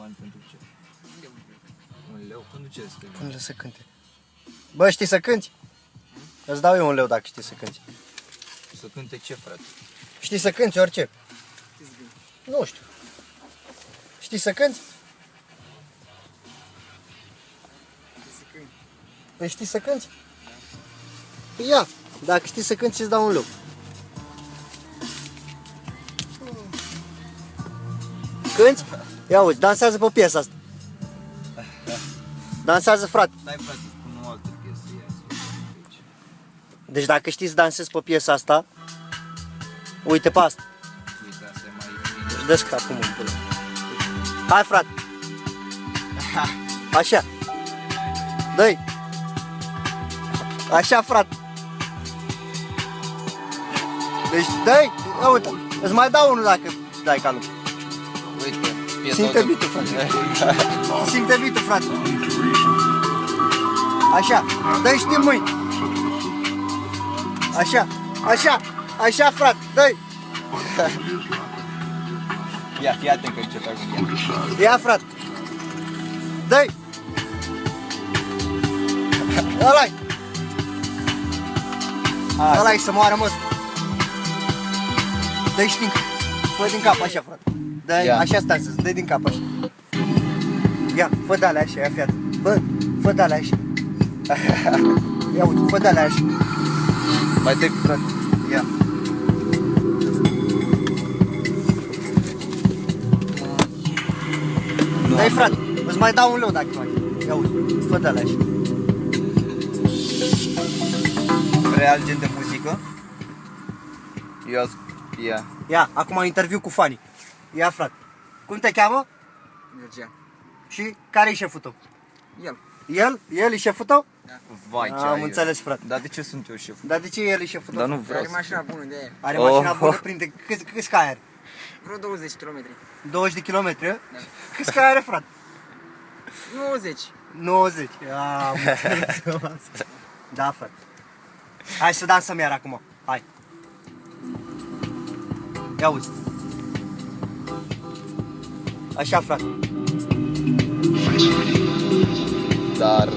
bani pentru ce? Un leu? Pentru ce să Pune să cânte. Bă, știi să cânti? Îți dau eu 1 leu dacă știi să cânti. Să cânte ce, frate? Știi să cânti orice? Nu știu. Știi să cânti? Păi știi să cânti? Păi ia, dacă știi să cânti, îți dau 1 leu. Cânti? Ia uite, dansează pe piesa asta. Dansează, frate. Stai, frate, spun o altă piesă, ia să vedem aici. Deci dacă știi să dansezi pe piesa asta, uite pe asta. Uite, asta e mai bine. Își dă acum în pula. Hai, frate. Așa. Dă-i. Așa, frate. Deci dă-i. Ia uite. Îți mai dau unul dacă dai ca nu. Uite, piesa Simte bitul, frate. Simte bitul, frate. Așa. Dă-i, știi mâini. Așa. Așa. Așa, frate. Dă-i. Ia, fii atent că începe acum. Ia, frate. Dă-i. Ăla-i. Ăla-i să moară, mă. Dă-i știi. Fă din cap, așa, frate. Dă-i, așa stai să dă-i din cap, așa. Ia, fă de-alea așa, ia, fiat. Bă, fă de-alea așa. Ia uite, fă de-alea așa. Mai dă, frate. Ia. Dă-i, frate, îți mai dau 1 leu dacă faci. Ia uite, fă de-alea așa. Real gen de muzică? Ia. Ia, acum interviu cu fanii. Ia, frate. Cum te cheamă? Mergea. Și care e șeful tău? El. El? El e șeful tău? Vai, ce Am ai, înțeles, frate. Dar de ce sunt eu șeful? Dar de ce el e șeful tău? Dar nu vreau Are să mașina bună de aia. Are mașina bună, prinde. Câți cai are? Vreo 20 km. 20 de kilometri? Da. Câți cai are, frate? 90. 90. Am înțeles. Da, frate. Hai să dansăm iar acum. Hai. Ia uzi. Așa, frate. Dar